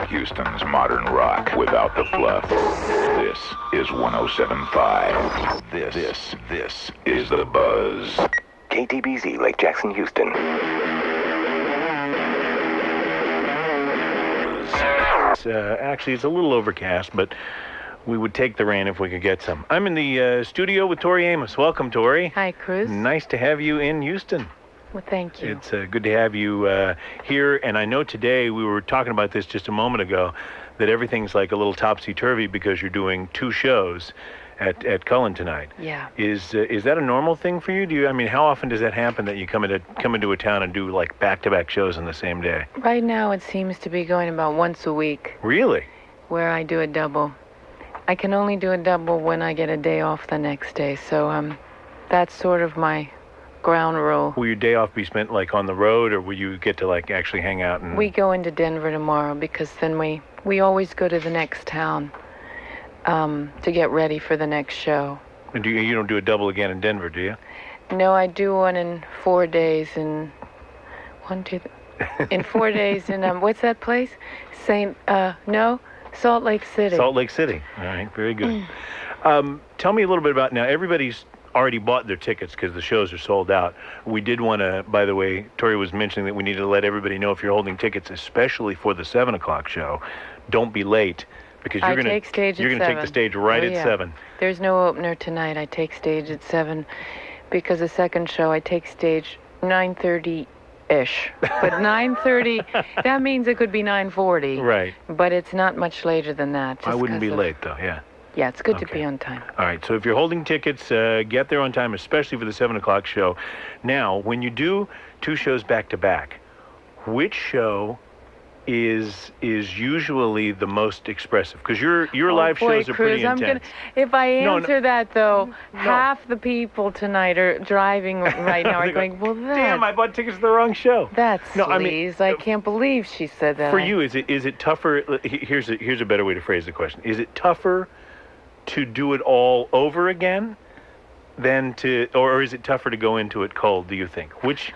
Houston's modern rock without the fluff. This is 107.5. This is The Buzz. KTBZ, Lake Jackson, Houston. Actually, it's a little overcast, but we would take the rain if we could get some. I'm in the studio with Tori Amos. Welcome, Tori. Hi, Cruz. Nice to have you in Houston. Well, thank you. It's good to have you here, and I know today, we were talking about this just a moment ago, that everything's like a little topsy-turvy because you're doing two shows at Cullen tonight. Yeah. Is that a normal thing for you? How often does that happen that you come into a town and do like back-to-back shows on the same day? Right now, it seems to be going about once a week. Really? Where I do a double. I can only do a double when I get a day off the next day, so that's sort of my ground rule. Will your day off be spent like on the road, or will you get to like actually hang out and... We go into Denver tomorrow because then we always go to the next town to get ready for the next show. And you don't do a double again in Denver, do you? No, I do one in 4 days in 4 days in what's that place? Salt Lake City. Salt Lake City. All right, very good. Tell me a little bit about, now everybody's already bought their tickets because the shows are sold out. We did want to, by the way, Tori was mentioning that we needed to let everybody know if you're holding tickets, especially for the 7 o'clock show, don't be late because you're going to take the stage right at 7. There's no opener tonight. I take stage at 7 because the second show I take stage 9:30-ish. But 9:30, that means it could be 9:40. Right. But it's not much later than that. I wouldn't be late though, yeah. Yeah, it's good to be on time. All right, so if you're holding tickets, get there on time, especially for the 7 o'clock show. Now, when you do two shows back to back, which show is usually the most expressive? Because your live shows are pretty intense. If I answer that, though, half the people tonight are driving right now are going, well, damn, I bought tickets to the wrong show. That's I can't believe she said that. For you, is it tougher? Here's a better way to phrase the question. Is it tougher to do it all over again or is it tougher to go into it cold, do you think? Which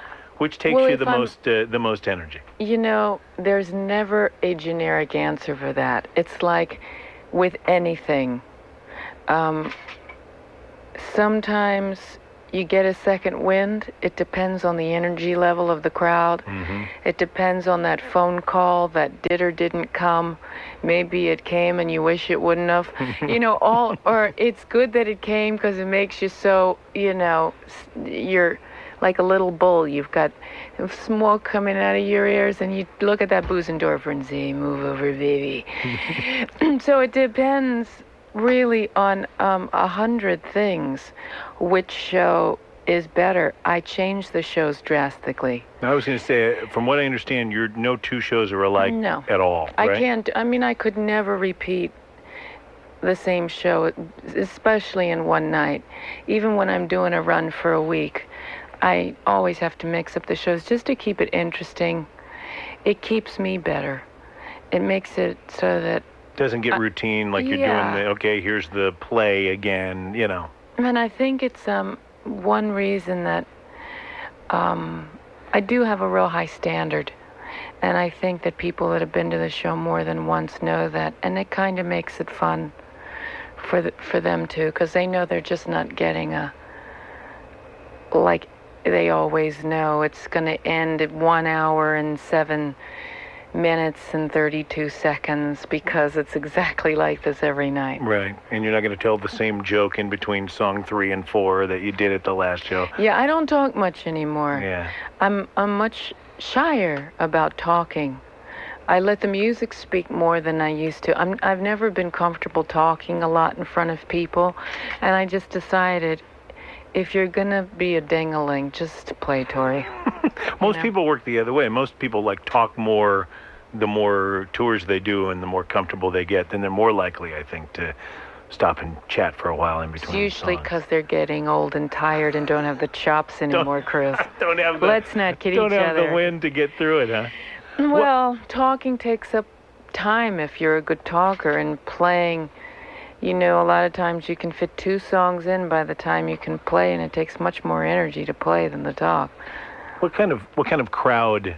takes you the most energy? You know, there's never a generic answer for that. It's like with anything. Sometimes you get a second wind. It depends on the energy level of the crowd. Mm-hmm. It depends on that phone call that did or didn't come. Maybe it came and you wish it wouldn't have. Or it's good that it came because it makes you so, you're like a little bull. You've got smoke coming out of your ears and you look at that Busendorfer and say, move over, baby. So it depends really on 100 things. Which show is better? I change the shows drastically. I was going to say, from what I understand, no two shows are alike at all, right? I can't. I could never repeat the same show, especially in one night. Even when I'm doing a run for a week, I always have to mix up the shows just to keep it interesting. It keeps me better. It makes it so that doesn't get routine like you're doing here's the play again, And I think it's one reason that I do have a real high standard. And I think that people that have been to the show more than once know that. And it kind of makes it fun for them too, because they know they're just not getting like they always know it's going to end at 1 hour and 7 minutes and 32 seconds because it's exactly like this every night. Right. And you're not going to tell the same joke in between song 3 and 4 that you did at the last show. Yeah, I don't talk much anymore. Yeah. I'm much shyer about talking. I let the music speak more than I used to. I've never been comfortable talking a lot in front of people, and I just decided if you're going to be a ding-a-ling, just play, Tori. Most people work the other way. Most people talk more the more tours they do and the more comfortable they get, then they're more likely, I think, to stop and chat for a while in between. It's usually because they're getting old and tired and don't have the chops anymore, Chris. Let's not kid each other. Don't have the wind to get through it, huh? Well, talking takes up time if you're a good talker, and playing, a lot of times you can fit 2 songs in by the time you can play, and it takes much more energy to play than to talk. What kind of crowd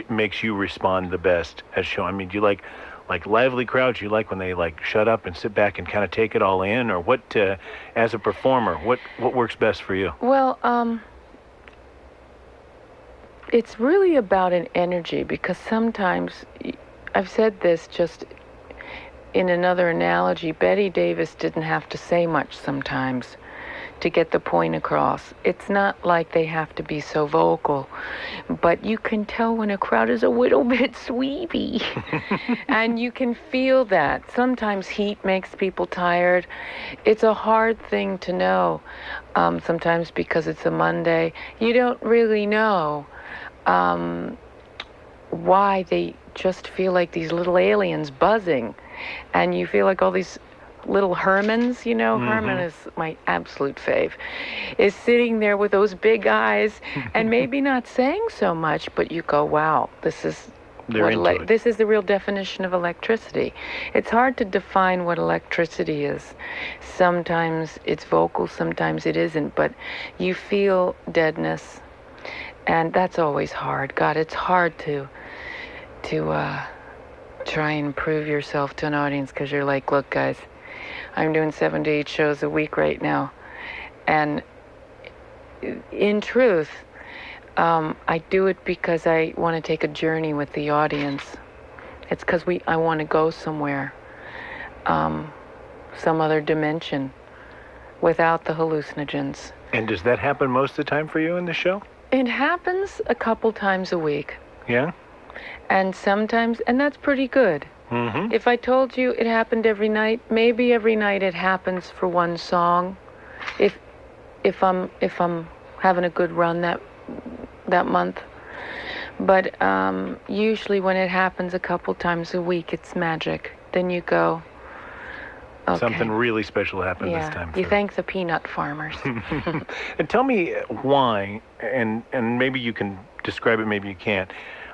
makes you respond the best at show? I mean, do you like lively crowds? You like when they like shut up and sit back and kind of take it all in, or what? As a performer, what works best for you? Well, it's really about an energy, because sometimes, I've said this just in another analogy, Betty Davis didn't have to say much sometimes to get the point across. It's not like they have to be so vocal, but you can tell when a crowd is a little bit sleepy. And you can feel that. Sometimes heat makes people tired. It's a hard thing to know. Sometimes because it's a Monday, you don't really know why they just feel like these little aliens buzzing, and you feel like all these little Hermans, Herman is my absolute fave, is sitting there with those big eyes and maybe not saying so much, but you go, wow, this is this is the real definition of electricity. It's hard to define what electricity is. Sometimes it's vocal, sometimes it isn't, but you feel deadness. And that's always hard. God, it's hard to try and prove yourself to an audience, because you're like, look, guys, I'm doing 7 to 8 shows a week right now. And in truth, I do it because I want to take a journey with the audience. It's because I want to go somewhere, some other dimension, without the hallucinogens. And does that happen most of the time for you in the show? It happens a couple times a week. Yeah? And sometimes, and that's pretty good. Mm-hmm. If I told you it happened every night, maybe every night it happens for one song. If I'm having a good run that month. But usually when it happens a couple times a week, it's magic. Then you go, okay. Something really special happened this time. You thank the peanut farmers. And tell me why, and maybe you can describe it, maybe you can't.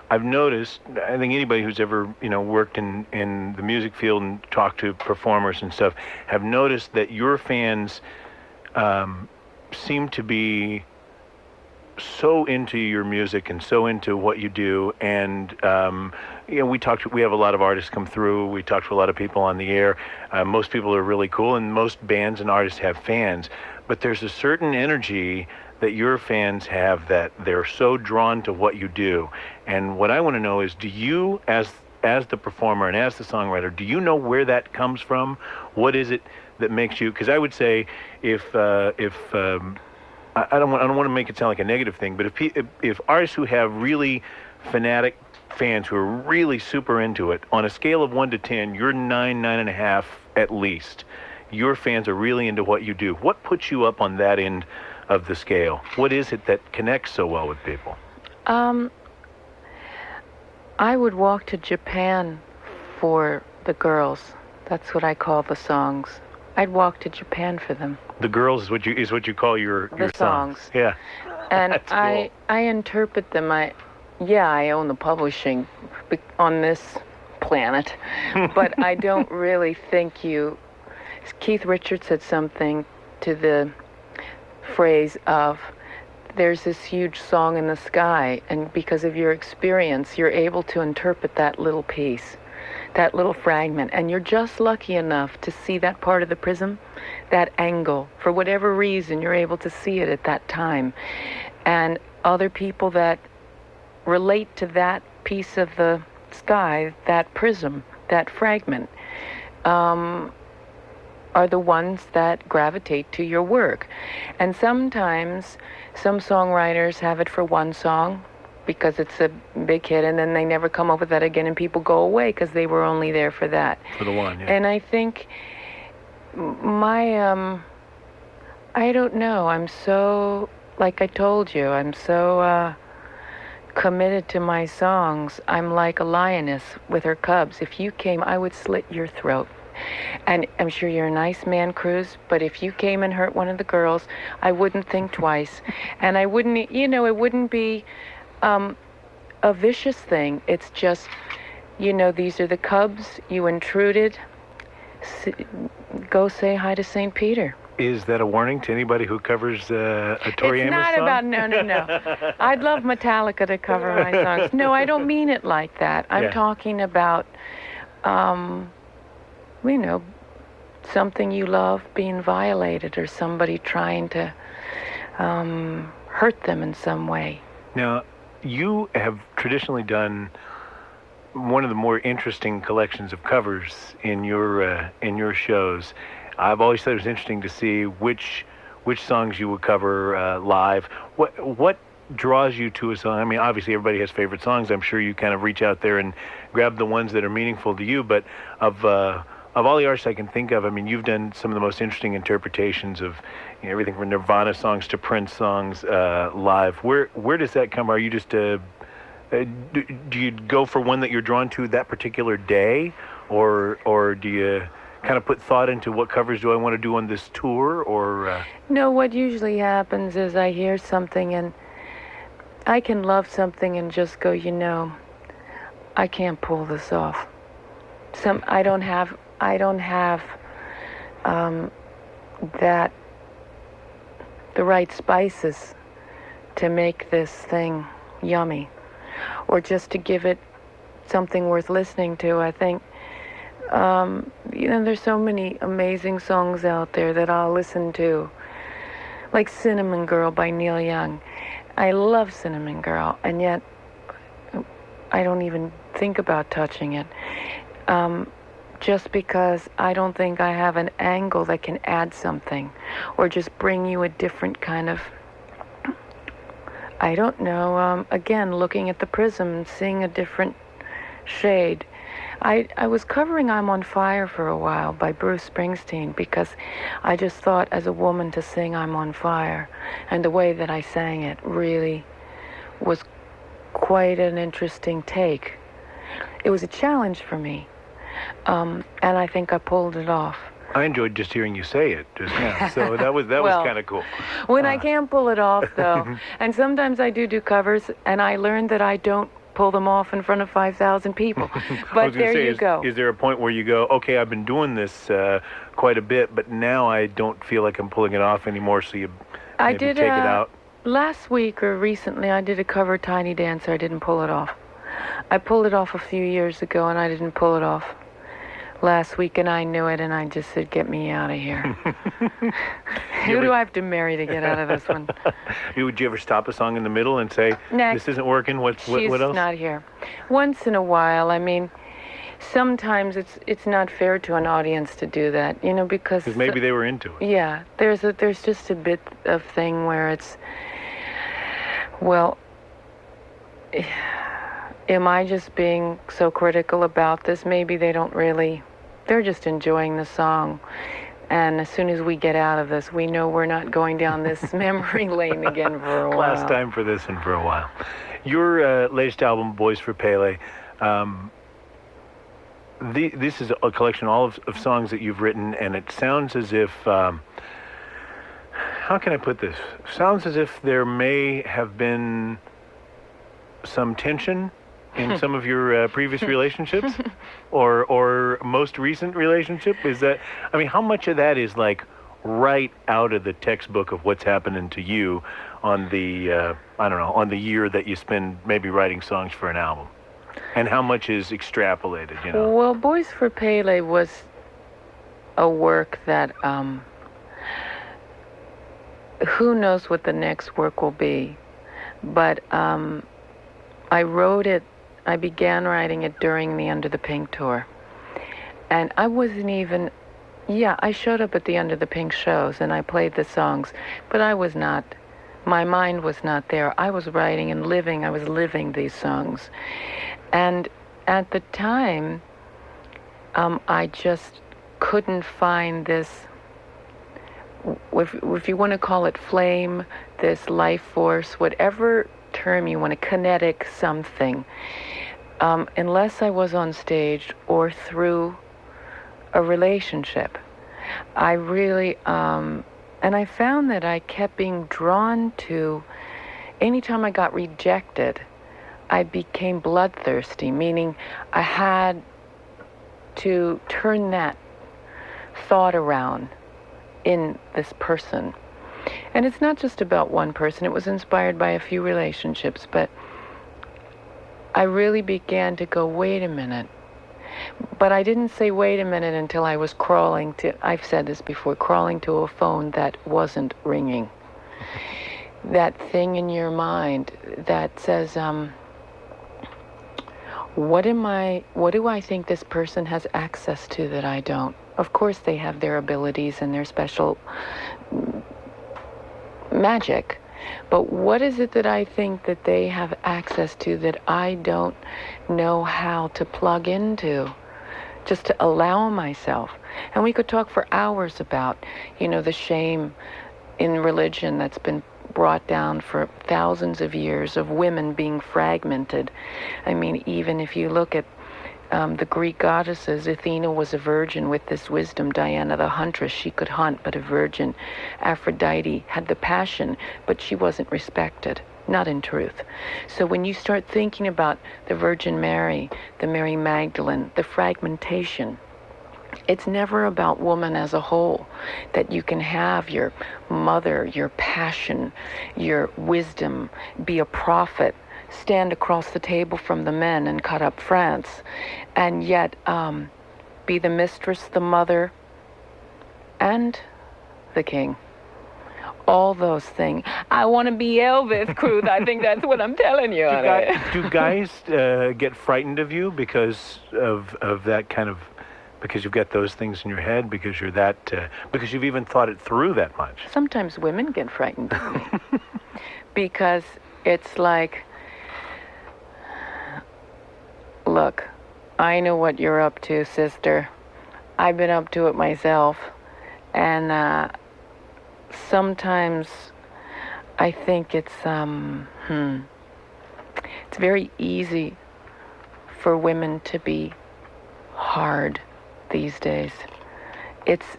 I've noticed, I think anybody who's ever, worked in the music field and talked to performers and stuff, have noticed that your fans seem to be so into your music and so into what you do. And, we have a lot of artists come through. We talk to a lot of people on the air. Most people are really cool, and most bands and artists have fans. But there's a certain energy that your fans have, that they're so drawn to what you do. And what I want to know is, do you, as the performer and as the songwriter, do you know where that comes from? What is it that makes you? Because I would say, I don't want to make it sound like a negative thing, but if artists who have really fanatic fans who are really super into it, on a scale of 1 to 10, you're 9.5 at least. Your fans are really into what you do. What puts you up on that end of the scale? What is it that connects so well with people? I would walk to Japan for the girls. That's what I call the songs. I'd walk to Japan for them. The girls is what you call your songs. Yeah. And That's cool. I interpret them. I own the publishing on this planet, but I don't really think Keith Richards said something to the phrase of, there's this huge song in the sky, and because of your experience, you're able to interpret that little piece, that little fragment, and you're just lucky enough to see that part of the prism, that angle. For whatever reason, you're able to see it at that time. And other people that relate to that piece of the sky, that prism, that fragment, are the ones that gravitate to your work. And sometimes some songwriters have it for one song because it's a big hit, and then they never come up with that again, and people go away because they were only there for that. For the one, yeah. And I think I don't know, I'm so, like I told you, I'm so committed to my songs. I'm like a lioness with her cubs. If you came, I would slit your throat. And I'm sure you're a nice man, Cruz, but if you came and hurt one of the girls, I wouldn't think twice. And I wouldn't, it wouldn't be a vicious thing. It's just, these are the cubs. You intruded. s- go say hi to St. Peter. Is that a warning to anybody who covers a Tori It's Amos not song? about, no. I'd love Metallica to cover my songs. No, I don't mean it like that. I'm Yeah. talking about, you know, something you love being violated or somebody trying to hurt them in some way. Now, you have traditionally done one of the more interesting collections of covers in your shows. I've always thought it was interesting to see which songs you would cover live. What draws you to a song? I mean, obviously everybody has favorite songs. I'm sure you kind of reach out there and grab the ones that are meaningful to you. But of all the artists I can think of, I mean, you've done some of the most interesting interpretations of everything from Nirvana songs to Prince songs live. Where does that come? Are you just do you go for one that you're drawn to that particular day, or do you kind of put thought into what covers do I want to do on this tour, or? No, what usually happens is I hear something and I can love something and just go, I can't pull this off. I don't have that the right spices to make this thing yummy, or just to give it something worth listening to. I think there's so many amazing songs out there that I'll listen to, like Cinnamon Girl by Neil Young. I love Cinnamon Girl, and yet I don't even think about touching it. Just because I don't think I have an angle that can add something, or just bring you a different kind of, I don't know, again, looking at the prism and seeing a different shade. I was covering I'm on Fire for a while by Bruce Springsteen because I just thought as a woman to sing I'm on Fire, and the way that I sang it really was quite an interesting take. It was a challenge for me, and I think I pulled it off. I enjoyed just hearing you say it just now, so that was Well, kind of cool. When I can't pull it off, though, and sometimes I do covers, and I learned that I don't pull them off in front of 5,000 people. But there you go. Is there a point where you go, okay, I've been doing this quite a bit, but now I don't feel like I'm pulling it off anymore, so you maybe take it out? Last week or recently, I did a cover Tiny Dancer. I didn't pull it off. I pulled it off a few years ago, and I didn't pull it off last week, and I knew it, and I just said, get me out of here. Who do I have to marry to get out of this one? Would you ever stop a song in the middle and say, Next. this isn't working, what else? She's not here. Once in a while, I mean, sometimes it's not fair to an audience to do that, because maybe they were into it. Yeah, there's just a bit of thing where it's, well, am I just being so critical about this? Maybe they don't really, they're just enjoying the song. And as soon as we get out of this, we know we're not going down this memory lane again for a while. Last time for this one for a while. Your latest album, Boys for Pele, this is a collection of songs that you've written, and it sounds as if, how can I put this? Sounds as if there may have been some tension in some of your previous relationships or most recent relationship. Is that, I mean, how much of that is like right out of the textbook of what's happening to you on the, on the year that you spend maybe writing songs for an album? And how much is extrapolated, Well, Boys for Pele was a work that, who knows what the next work will be. But I began writing it during the Under the Pink tour. And I wasn't even, I showed up at the Under the Pink shows and I played the songs, but I was not, my mind was not there. I was writing and I was living these songs. And at the time, I just couldn't find this, if you want to call it flame, this life force, whatever term you want to, kinetic something, unless I was on stage or through a relationship. I really, and I found that I kept being drawn to, anytime I got rejected, I became bloodthirsty, meaning I had to turn that thought around in this person. And it's not just about one person. It was inspired by a few relationships, but I really began to go, wait a minute. But I didn't say wait a minute until I was crawling to, I've said this before, crawling to a phone that wasn't ringing. That thing in your mind that says, what do I think this person has access to that I don't? Of course they have their abilities and their special magic, but what is it that I think that they have access to that I don't know how to plug into, just to allow myself? And we could talk for hours about, the shame in religion that's been brought down for thousands of years of women being fragmented. I mean, even if you look at the Greek goddesses, Athena was a virgin with this wisdom. Diana the huntress, she could hunt, but a virgin. Aphrodite had the passion, but she wasn't respected, not in truth. So when you start thinking about the Virgin Mary, the Mary Magdalene, the fragmentation, it's never about woman as a whole, that you can have your mother, your passion, your wisdom, be a prophet, stand across the table from the men and cut up France, and yet be the mistress, the mother, and the king. All those things. I want to be Elvis, Cruz. I think that's what I'm telling you. Do guys get frightened of you because of that kind of, because you've got those things in your head, because you're that, because you've even thought it through that much? Sometimes women get frightened of me because it's like, look, I know what you're up to, sister. I've been up to it myself. And sometimes I think it's very easy for women to be hard these days.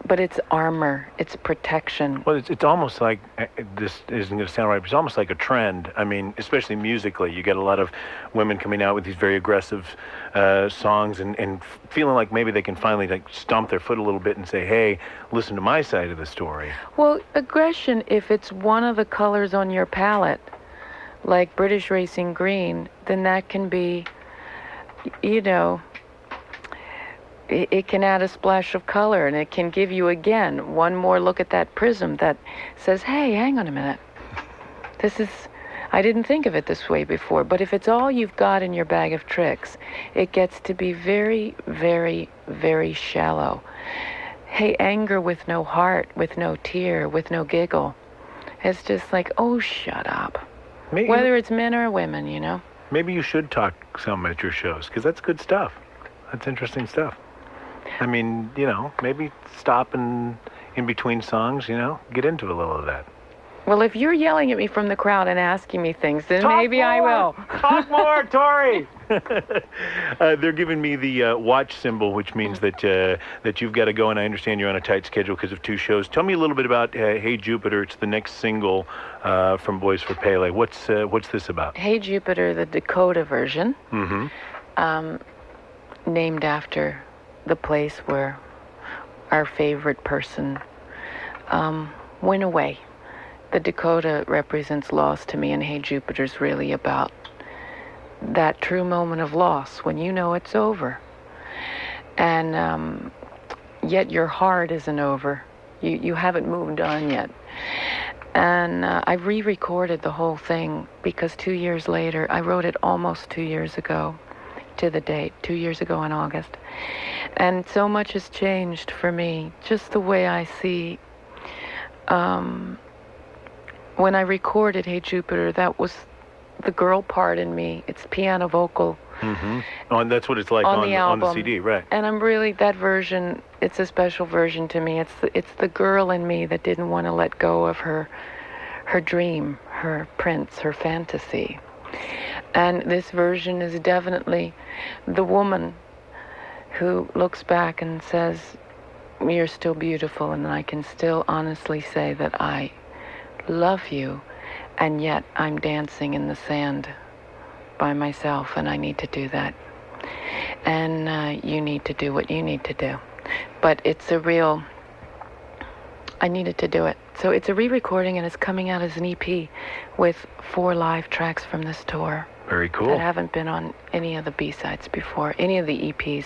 But it's armor, it's protection. Well, it's almost like, this isn't going to sound right, but it's almost like a trend. I mean, especially musically, you get a lot of women coming out with these very aggressive songs and feeling like maybe they can finally stomp their foot a little bit and say, hey, listen to my side of the story. Well, aggression, if it's one of the colors on your palette, like British Racing Green, then that can be, it can add a splash of color, and it can give you, again, one more look at that prism that says, hey, hang on a minute. I didn't think of it this way before, but if it's all you've got in your bag of tricks, it gets to be very, very, very shallow. Hey, anger with no heart, with no tear, with no giggle. It's just like, oh, shut up. Whether it's men or women, Maybe you should talk some at your shows, because that's good stuff. That's interesting stuff. I mean, maybe stop and in between songs, get into a little of that. Well, if you're yelling at me from the crowd and asking me things, then maybe I will. Talk more, Tori! They're giving me the watch symbol, which means that you've got to go, and I understand you're on a tight schedule because of 2 shows. Tell me a little bit about Hey Jupiter. It's the next single from Boys for Pele. What's this about? Hey Jupiter, the Dakota version, named after the place where our favorite person went away. The Dakota represents loss to me, and Hey Jupiter's really about that true moment of loss when you know it's over. And yet your heart isn't over. You haven't moved on yet. And I re-recorded the whole thing because 2 years later, I wrote it almost 2 years ago to the date, 2 years ago in August. And so much has changed for me, just the way I see. When I recorded Hey Jupiter, that was the girl part in me. It's piano vocal. Mm-hmm. Oh, and that's what it's like on the album. On the CD, right? And I'm really, that version, it's a special version to me. It's the girl in me that didn't want to let go of her dream, her prince, her fantasy. And this version is definitely the woman who looks back and says, you're still beautiful, and I can still honestly say that I love you, and yet I'm dancing in the sand by myself, and I need to do that. And you need to do what you need to do. But it's a real... I needed to do it. So it's a re-recording, and it's coming out as an EP with 4 live tracks from this tour. Very cool. That haven't been on any of the B-sides before, any of the EPs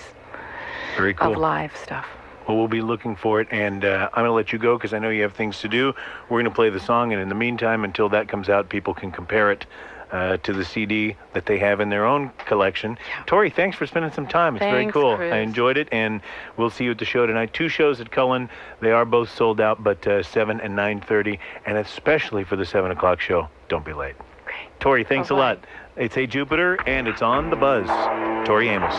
Very cool. of live stuff. Well, we'll be looking for it, and I'm going to let you go because I know you have things to do. We're going to play the song, and in the meantime, until that comes out, people can compare it to the CD that they have in their own collection. Yeah. Tori, thanks for spending some time. It's very Thanks, cool. Chris. I enjoyed it, and we'll see you at the show tonight. 2 shows at Cullen. They are both sold out, but 7 and 9:30, and especially for the 7 o'clock show, don't be late. Okay. Tori, thanks a Bye-bye. lot. It's Hey Jupiter, and it's on the Buzz. Tori Amos.